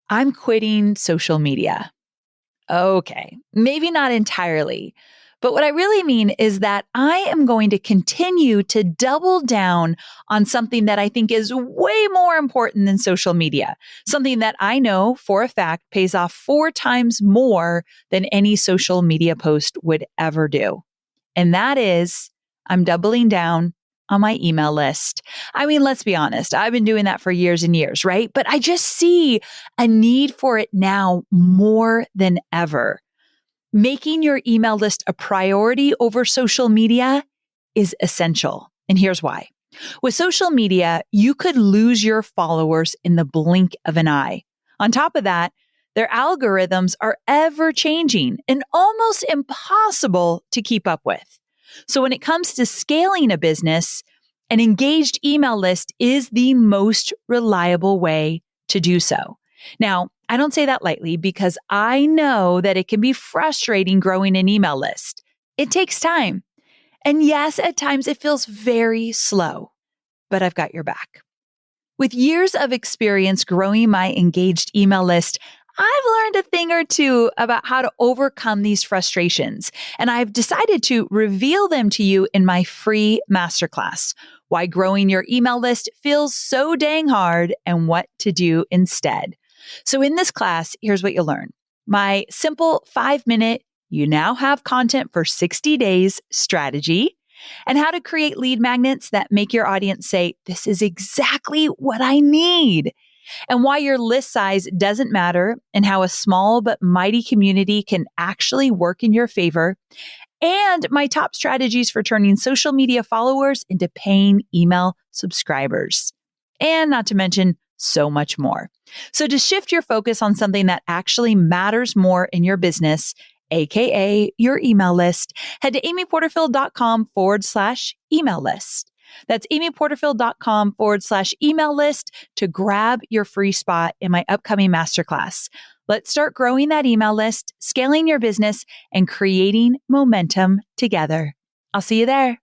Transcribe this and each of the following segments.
I'm quitting social media. Okay, maybe not entirely. But what I really mean is that I am going to continue to double down on something that I think is way more important than social media, something that I know for a fact pays off 4 times more than any social media post would ever do. And that is, I'm doubling down on my email list. I mean, let's be honest, I've been doing that for years and years, right? But I just see a need for it now more than ever. Making your email list a priority over social media is essential. And here's why. With social media, you could lose your followers in the blink of an eye. On top of that, their algorithms are ever changing and almost impossible to keep up with. So when it comes to scaling a business, an engaged email list is the most reliable way to do so. Now, I don't say that lightly because I know that it can be frustrating growing an email list. It takes time. And yes, at times it feels very slow, but I've got your back. With years of experience growing my engaged email list, I've learned a thing or two about how to overcome these frustrations, and I've decided to reveal them to you in my free masterclass, Why Growing Your Email List Feels So Dang Hard and What to Do Instead. So in this class, here's what you'll learn. My simple 5-minute, you now have content for 60 days strategy, and how to create lead magnets that make your audience say, this is exactly what I need. And why your list size doesn't matter, and how a small but mighty community can actually work in your favor. And my top strategies for turning social media followers into paying email subscribers. And not to mention so much more. So to shift your focus on something that actually matters more in your business, aka your email list, head to amyporterfield.com/email list. That's amyporterfield.com/email list to grab your free spot in my upcoming masterclass. Let's start growing that email list, scaling your business, and creating momentum together. I'll see you there.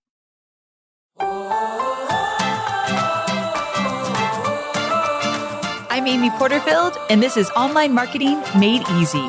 I'm Amy Porterfield, and this is Online Marketing Made Easy.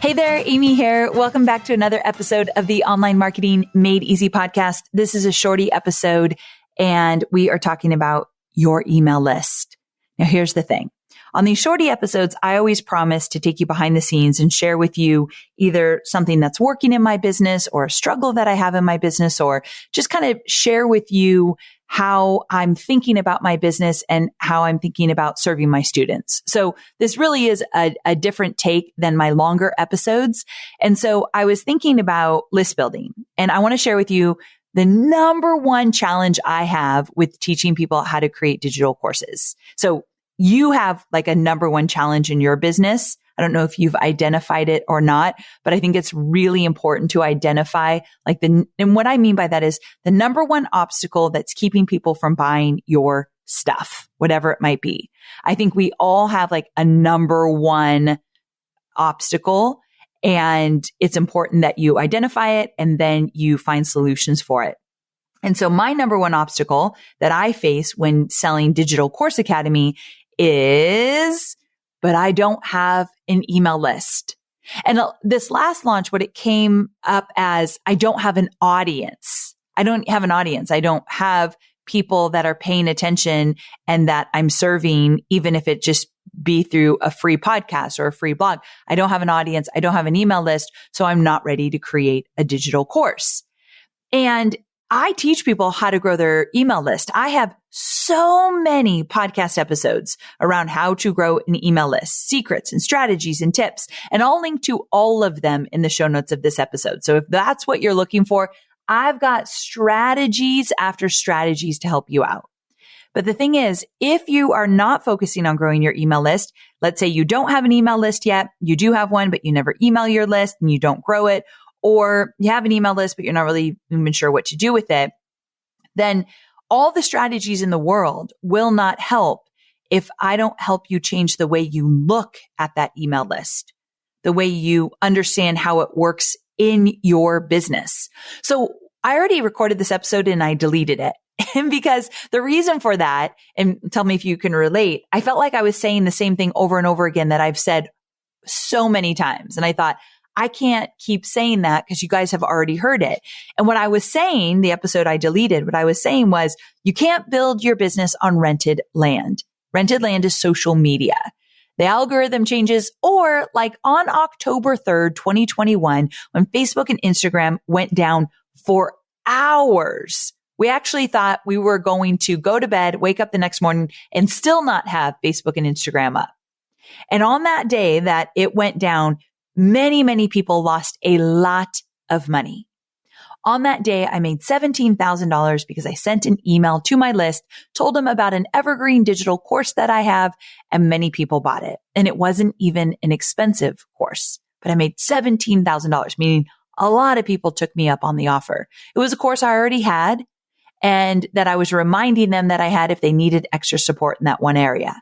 Hey there, Amy here. Welcome back to another episode of the Online Marketing Made Easy podcast. This is a shorty episode, and we are talking about your email list. Now, here's the thing. On these shorty episodes, I always promise to take you behind the scenes and share with you either something that's working in my business or a struggle that I have in my business, or just kind of share with you how I'm thinking about my business and how I'm thinking about serving my students. So this really is a different take than my longer episodes. And so I was thinking about list building, and I want to share with you the number one challenge I have with teaching people how to create digital courses. So you have like a number one challenge in your business. I don't know if you've identified it or not, but I think it's really important to identify and what I mean by that is the number one obstacle that's keeping people from buying your stuff, whatever it might be. I think we all have like a number one obstacle, and it's important that you identify it and then you find solutions for it. And so my number one obstacle that I face when selling Digital Course Academy is, but I don't have an email list. And this last launch, what it came up as, I don't have an audience. I don't have an audience. I don't have people that are paying attention and that I'm serving, even if it just be through a free podcast or a free blog. I don't have an audience. I don't have an email list. So I'm not ready to create a digital course. And I teach people how to grow their email list. I have so many podcast episodes around how to grow an email list, secrets and strategies and tips, and I'll link to all of them in the show notes of this episode. So if that's what you're looking for, I've got strategies after strategies to help you out. But the thing is, if you are not focusing on growing your email list, let's say you don't have an email list yet, you do have one, but you never email your list and you don't grow it, or you have an email list, but you're not really even sure what to do with it, then all the strategies in the world will not help if I don't help you change the way you look at that email list. the way you understand how it works in your business. So I already recorded this episode and I deleted it. And because the reason for that, and tell me if you can relate, I felt like I was saying the same thing over and over again that I've said so many times. And I thought, I can't keep saying that because you guys have already heard it. And what I was saying, the episode I deleted, what I was saying was, you can't build your business on rented land. Rented land is social media. The algorithm changes, or like on October 3rd, 2021, when Facebook and Instagram went down for hours, we actually thought we were going to go to bed, wake up the next morning, and still not have Facebook and Instagram up. And on that day that it went down, many, many people lost a lot of money. On that day, I made $17,000 because I sent an email to my list, told them about an evergreen digital course that I have, and many people bought it. And it wasn't even an expensive course, but I made $17,000, meaning a lot of people took me up on the offer. It was a course I already had and that I was reminding them that I had if they needed extra support in that one area.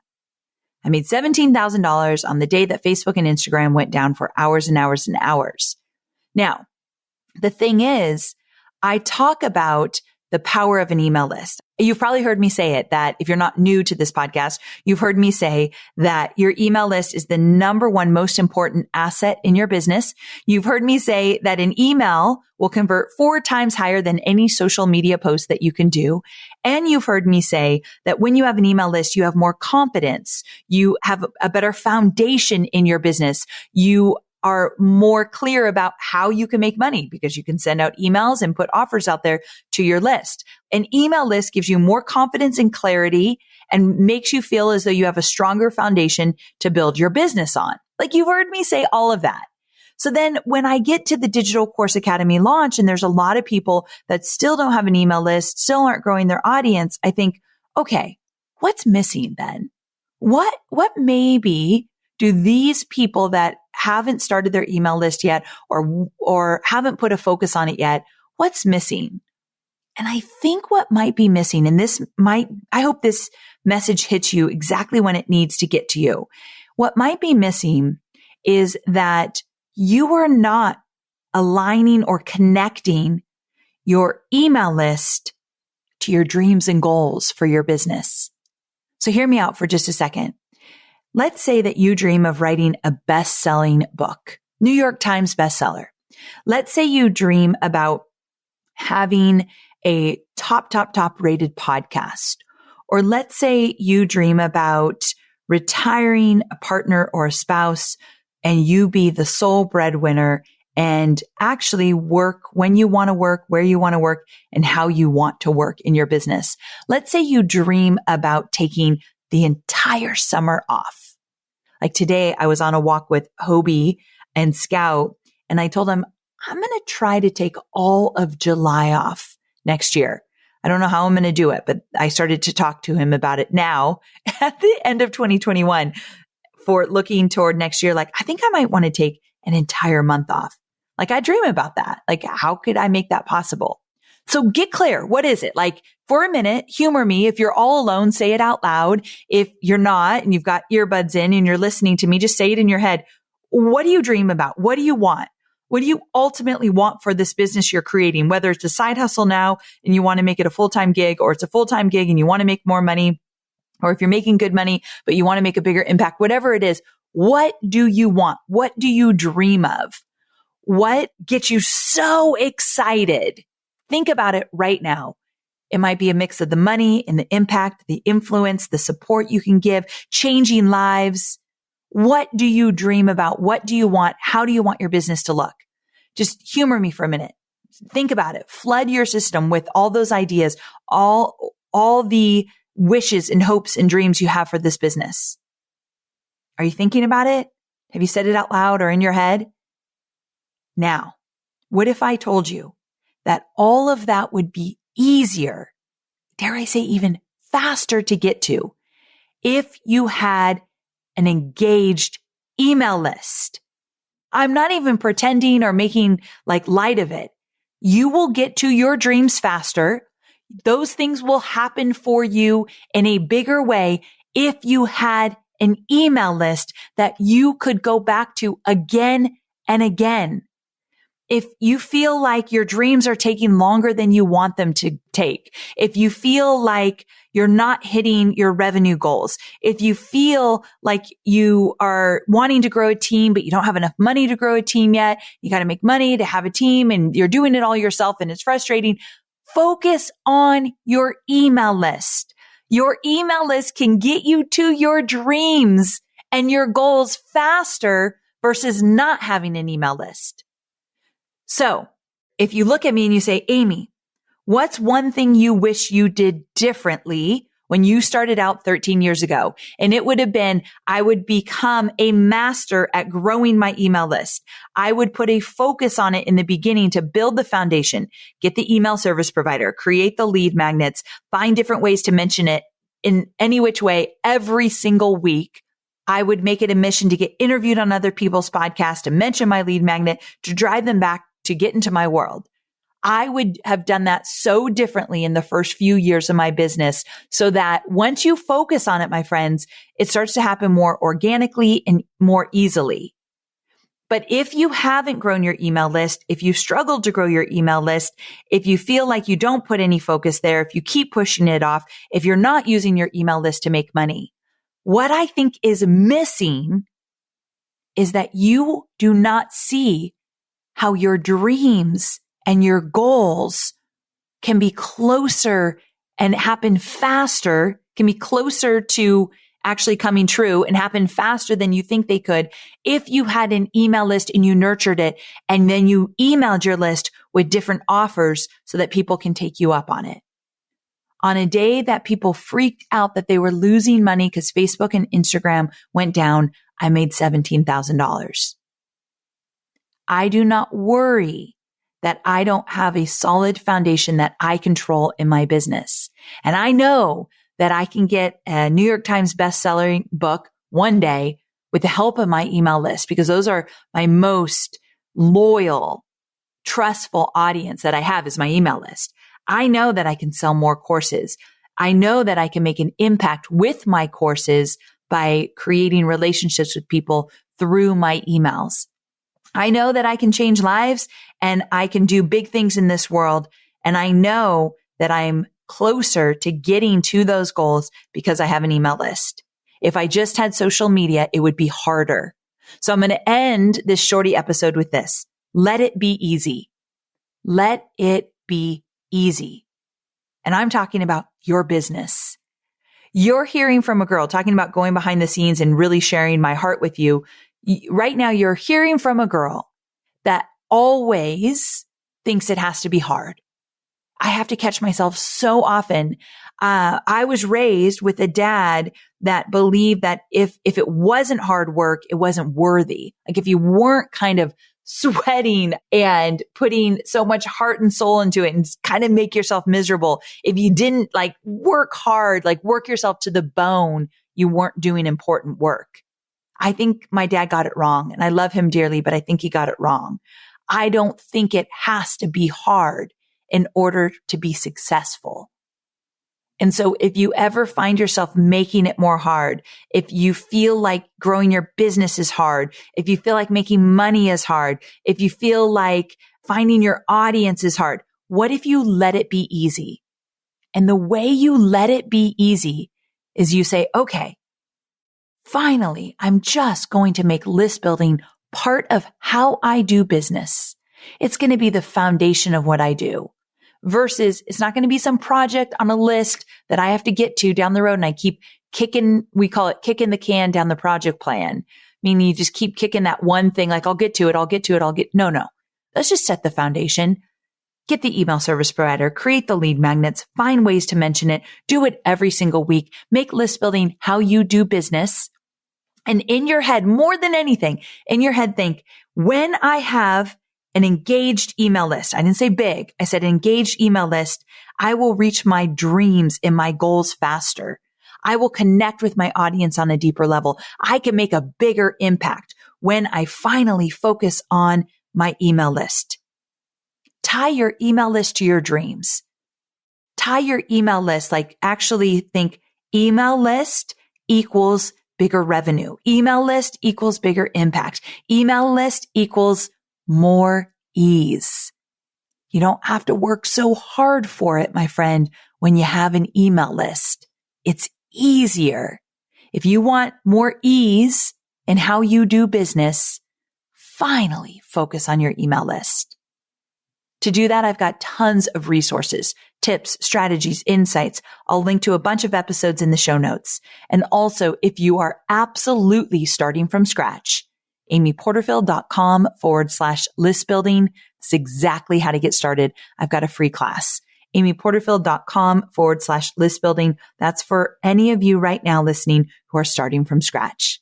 I made $17,000 on the day that Facebook and Instagram went down for hours and hours and hours. Now, the thing is, I talk about the power of an email list. You've probably heard me say it, that if you're not new to this podcast, you've heard me say that your email list is the number one most important asset in your business. You've heard me say that an email will convert 4 times higher than any social media post that you can do. And you've heard me say that when you have an email list, you have more confidence. You have a better foundation in your business. You are more clear about how you can make money because you can send out emails and put offers out there to your list. An email list gives you more confidence and clarity and makes you feel as though you have a stronger foundation to build your business on. Like, you've heard me say all of that. So then when I get to the Digital Course Academy launch and there's a lot of people that still don't have an email list, still aren't growing their audience, I think, okay, what's missing then? What maybe do these people that haven't started their email list yet or haven't put a focus on it yet, what's missing? And I think what might be missing, and I hope this message hits you exactly when it needs to get to you. What might be missing is that you are not aligning or connecting your email list to your dreams and goals for your business. So hear me out for just a second. Let's say that you dream of writing a best-selling book, New York Times bestseller. Let's say you dream about having a top rated podcast. Or let's say you dream about retiring a partner or a spouse and you be the sole breadwinner and actually work when you want to work, where you want to work, and how you want to work in your business. Let's say you dream about taking the entire summer off. Like today, I was on a walk with Hobie and Scout, and I told him, I'm going to try to take all of July off next year. I don't know how I'm going to do it, but I started to talk to him about it now at the end of 2021 for looking toward next year. Like, I think I might want to take an entire month off. Like, I dream about that. Like, how could I make that possible? So get clear. What is it? Like, for a minute, humor me. If you're all alone, say it out loud. If you're not and you've got earbuds in and you're listening to me, just say it in your head. What do you dream about? What do you want? What do you ultimately want for this business you're creating? Whether it's a side hustle now and you want to make it a full-time gig, or it's a full-time gig and you want to make more money, or if you're making good money, but you want to make a bigger impact, whatever it is, what do you want? What do you dream of? What gets you so excited? Think about it right now. It might be a mix of the money and the impact, the influence, the support you can give, changing lives. What do you dream about? What do you want? How do you want your business to look? Just humor me for a minute. Think about it. Flood your system with all those ideas, all the wishes and hopes and dreams you have for this business. Are you thinking about it? Have you said it out loud or in your head? Now, what if I told you that all of that would be easier, dare I say even faster to get to, if you had an engaged email list? I'm not even pretending or making like light of it. You will get to your dreams faster. Those things will happen for you in a bigger way if you had an email list that you could go back to again and again. If you feel like your dreams are taking longer than you want them to take, if you feel like you're not hitting your revenue goals, if you feel like you are wanting to grow a team, but you don't have enough money to grow a team yet, you got to make money to have a team and you're doing it all yourself and it's frustrating, focus on your email list. Your email list can get you to your dreams and your goals faster versus not having an email list. So if you look at me and you say, Amy, what's one thing you wish you did differently when you started out 13 years ago? And it would have been, I would become a master at growing my email list. I would put a focus on it in the beginning to build the foundation, get the email service provider, create the lead magnets, find different ways to mention it in any which way every single week. I would make it a mission to get interviewed on other people's podcasts, to mention my lead magnet, to drive them back to get into my world. I would have done that so differently in the first few years of my business so that once you focus on it, my friends, it starts to happen more organically and more easily. But if you haven't grown your email list, if you struggled to grow your email list, if you feel like you don't put any focus there, if you keep pushing it off, if you're not using your email list to make money, what I think is missing is that you do not see how your dreams and your goals can be closer and happen faster, can be closer to actually coming true and happen faster than you think they could if you had an email list and you nurtured it and then you emailed your list with different offers so that people can take you up on it. On a day that people freaked out that they were losing money because Facebook and Instagram went down, I made $17,000. I do not worry that I don't have a solid foundation that I control in my business. And I know that I can get a New York Times bestselling book one day with the help of my email list, because those are my most loyal, trustful audience that I have is my email list. I know that I can sell more courses. I know that I can make an impact with my courses by creating relationships with people through my emails. I know that I can change lives and I can do big things in this world. And I know that I'm closer to getting to those goals because I have an email list. If I just had social media, it would be harder. So I'm going to end this shorty episode with this. Let it be easy. Let it be easy. And I'm talking about your business. You're hearing from a girl talking about going behind the scenes and really sharing my heart with you. Right now, you're hearing from a girl that always thinks it has to be hard. I have to catch myself so often. I was raised with a dad that believed that if it wasn't hard work, it wasn't worthy. Like if you weren't kind of sweating and putting so much heart and soul into it and kind of make yourself miserable, if you didn't like work hard, like work yourself to the bone, you weren't doing important work. I think my dad got it wrong, and I love him dearly, but I think he got it wrong. I don't think it has to be hard in order to be successful. And so if you ever find yourself making it more hard, if you feel like growing your business is hard, if you feel like making money is hard, if you feel like finding your audience is hard, what if you let it be easy? And the way you let it be easy is you say, okay, finally, I'm just going to make list building part of how I do business. It's going to be the foundation of what I do. Versus it's not going to be some project on a list that I have to get to down the road and I keep kicking, we call it kicking the can down the project plan. Meaning you just keep kicking that one thing like I'll get to it. No. Let's just set the foundation. Get the email service provider, create the lead magnets, find ways to mention it, do it every single week, make list building how you do business. And in your head, more than anything, in your head, think, when I have an engaged email list, I didn't say big, I said engaged email list, I will reach my dreams and my goals faster. I will connect with my audience on a deeper level. I can make a bigger impact when I finally focus on my email list. Tie your email list to your dreams. Tie your email list, like actually think email list equals bigger revenue. Email list equals bigger impact. Email list equals more ease. You don't have to work so hard for it, my friend, when you have an email list. It's easier. If you want more ease in how you do business, finally focus on your email list. To do that, I've got tons of resources, tips, strategies, insights. I'll link to a bunch of episodes in the show notes. And also, if you are absolutely starting from scratch, amyporterfield.com/list building. It's exactly how to get started. I've got a free class. amyporterfield.com/list building. That's for any of you right now listening who are starting from scratch.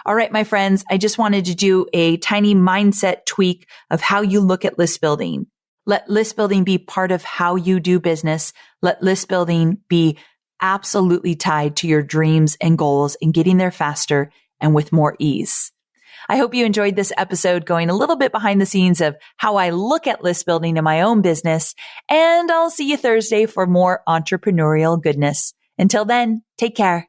All right, my friends, I just wanted to do a tiny mindset tweak of how you look at list building. Let list building be part of how you do business. Let list building be absolutely tied to your dreams and goals and getting there faster and with more ease. I hope you enjoyed this episode going a little bit behind the scenes of how I look at list building in my own business. And I'll see you Thursday for more entrepreneurial goodness. Until then, take care.